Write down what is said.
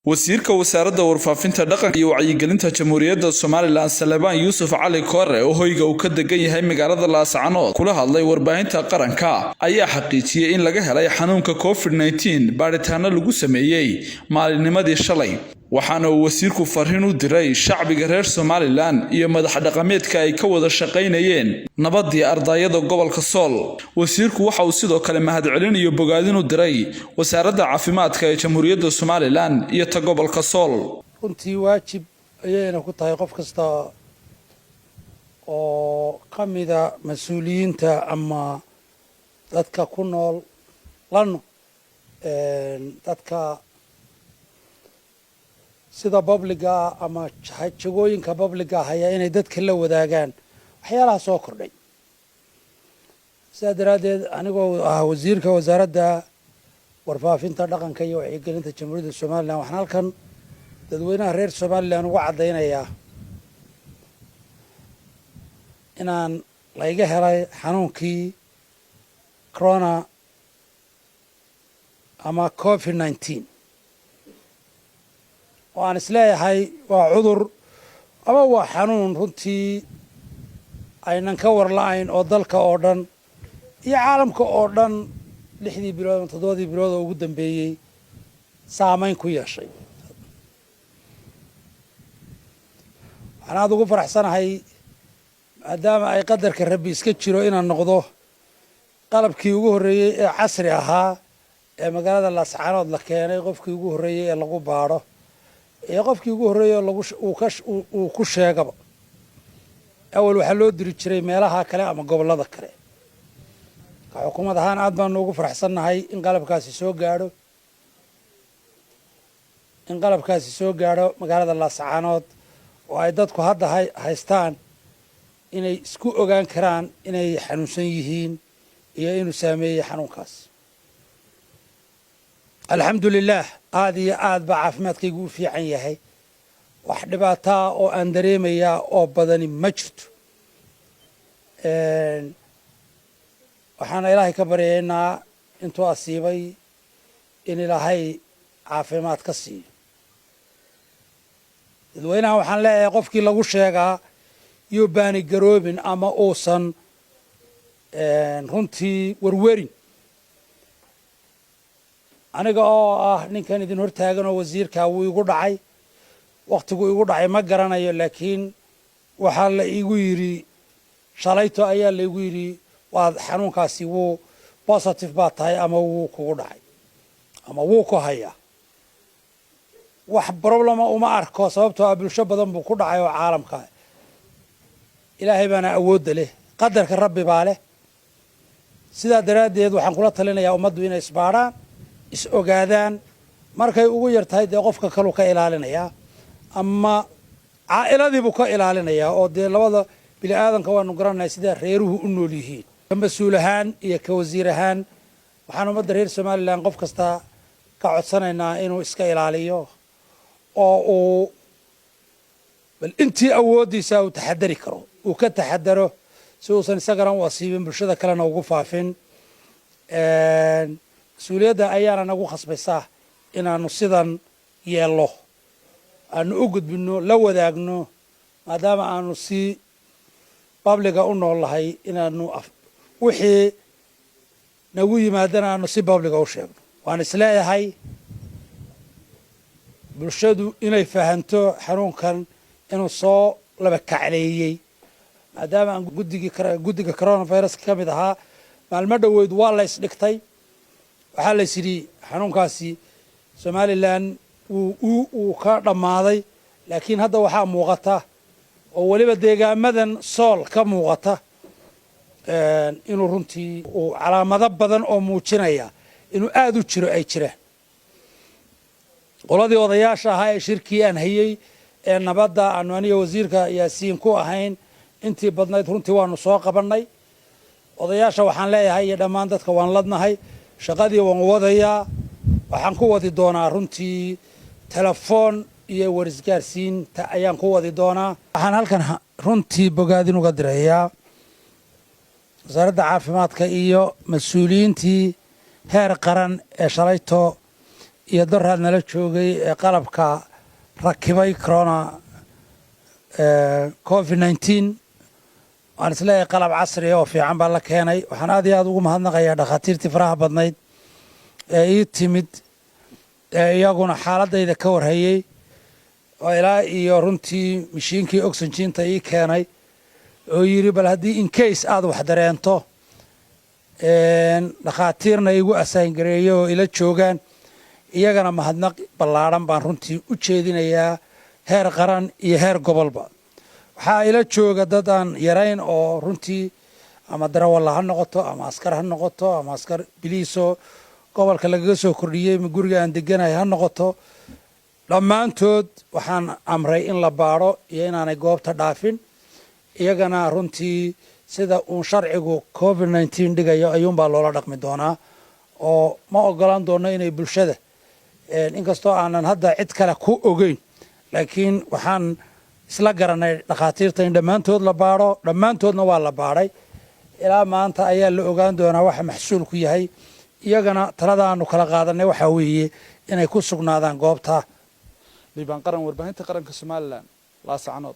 wasiirka wasaaradda warfaafinta dhaqanka iyo wacyigelinta jamhuuriyadda Soomaaliland Salebaan Yuusuf Cali Koore oo hoyga uu ka degan yahay magaalada Laascaanood kula hadlay warbaahinta qaranka ayaa xaqiijiyay in laga helay xanuunka COVID-19 baaritaano lagu sameeyay maalinimadii shalay waxaana uu wasiirku fariin u diray shacbiga reer Soomaaliland iyo madax dhaqameedka ay ka wada shaqeynayeen nabadii ardayda gobolka Sool wasiirku waxa uu sidoo kale mahadcelin iyo bogaadin u diray wasaaradda caafimaadka ee jamhuuriyadda Soomaaliland iyo ta gobolka Sool runtii waajib ayayna ku tahay qof kasta oo kamida mas'uuliyiinta ama dadka ku nool lano dadka sida publica ama jagooyinka publica haya inay dadka la wadaagaan waxyaalaha soo kordhay saadaradeed anigoo wasiirka wasaaradda warfaafinta dhaqanka iyo wacyigelinta jamhuuriyadda Soomaaliland waxaan halkan dadweynaha reer Soomaaliland ugu cadeynayaa inaan laga helay xanuunkii corona ama COVID-19 waan isleeyahay waa cudur ama waa xanuun runtii aynan ka warla'ayn oo dalka oo dhan iyo caalamka oo dhan 6 bilood ama 7 bilood oo ugu dambeeyay saameyn ku yeeshay waxaan aad ugu faraxsanahay maadaama ay qadarka Rabbi iska jiro inaan noqdo qalabkii ugu horeeyay ee casri ahaa ee magaalada Laascaanood la keenay qofkii ugu horeeyay ee lagu baaro ee qofkii ugu horeeyay uu ku sheegaba awal waxa loo diri jiray meelaha kale ama gobolada kale ka xukuumad ahaan aad baan ugu faraxsanahay in qalabkaasi soo gaaro magaalada Laascaanood oo ay dadku hadda haystaan inay isku ogaan karaan inay xanuunsan yihiin iyo inuu saameeyay xanuunkaas alxamdulillah aad iyo aad baa caafimaadkaygu u fiican yahay wax dhibaato oo aan dareemayaa oo badani ma jirto waxaana ilaahay ka baryaynaa intuu asiibay in ilaahay caafimaad ka siiyo dadweynaha waxaan leeyahay qofkii lagu sheegaa iyo baani garoobin ama uusan runtii warwarin aniga oo ah ninkan idin hortaagan oo wasiirka uu igu dhacay waqtigu igu dhacay ma garanayo laakiin waxa la igu yiri shalayto ayaa la igu yiri waa xanuunkaasi wuu positive baa tahay ama wuu kugu dhacay ama wuu ku haya wax problem uma arko sababtoo ah bulsho badan buu ku dhacay oo caalamka ilaahay baana awood leh qadarka rabbi baa leh sidaa daraadeed waxaan kula talinayaa ummaddu inay isbaaraan is ogaadaan markay ugu yartahay de qofka kale ka ilaalinaya ama caailadii ka ilaalinaya oo de labada bini aadanka waanu garanay sida reeruhu u nool yihiin mas'uulahaan iyo ka wasiir ahaan waxaan ummadda reer Soomaaliland qof kasta ka codsanaynaa inuu iska ilaaliyo oo uu bal intii awoodiisa uu taxadari karo uu ka taxadaro si uusan isagana u asiibin bulshada kalena ugu faafin mas'uuliyadda ayaana nagu khasbaysaa inaanu sidan yeelo aanu u gudbino la wadaagno maadaama aanu si publica u noolahay inaanu wixii nagu yimaadana aanu si publica u sheegno waan isleeyahay bulshadu inay fahanto xanuunkan inuu soo laba kacleeyay maadaama aan guddiga coronavirus ka mid ahaa maalmo dhaweyd waa la isdhigtay waxaa la yidhi xanuunkaasi Somaliland uu ka dhammaaday laakiin hadda waxaa muuqata oo waliba deegaamadan Sool ka muuqata inuu runtii uu calaamado badan oo muujinaya inuu aad u jiro ay jiraan qoladii odayaasha ahaa ee shirkii aan hayay ee nabadda aanu aniga wasiirka Yaasiin ku ahayn intii badnayd runtii waanu soo qabanay odayaasha waxaan leeyahay iyo dhammaan dadka waan ladnahay shaqadii waan wadayaa waxaan ku wadi doonaa runtii telefoon iyo warisgaarsiinta ayaan ku wadi doonaa waxaan halkan runtii bogaadin uga dirayaa wasaaradda caafimaadka iyo mas'uuliyiintii heer qaran ee shalayto iyo daraad nala joogay ee qalabka rakibay corona COVID-19 waan isleeyahay qalab casri oo fiican baa la keenay. waxaan aad iyo aad ugu mahadnaqayaa dhakhaatiirtii faraha badnayd ee ii timid iyaguna xaaladayda ka warhayay oo ilaa iyo runtii mishiinkii oxygen-ta ii keenay oo yiri bal haddii in case aad wax dareento dhakhaatiirna igu assign gareeyo oo ila joogaan iyagana mahadnaq ballaaran baan runtii u jeedinayaa heer qaran iyo heer gobolba. waxaa ila jooga dad aan yarayn oo runtii ama darawalla ha noqoto ama askar ha noqoto ama askar biliiso gobolka lagaga soo kordhiyey ma guriga aan deganahay ha noqoto. dhammaantood waxaan amray in la baadho iyo inaanay goobta dhaafin. iyagana runtii sida uun sharcigu COVID-19 dhigayo ayuunbaa loola dhaqmi doonaa oo ma ogolaan doono inay bulshada inkastoo aanan hadda cid kale ku ogeyn laakiin waxaan isla garanay dhakhaatiirta in dhammaantood la baadho. dhammaantoodna waa la baadhay ilaa maanta ayaa la ogaan doonaa waxa maxsuulku yahay. iyagana talada aanu kala qaadanay waxaa weeye inay ku sugnaadaan goobta. liibaan qaran warbaahinta qaranka Somaliland Laascaanood.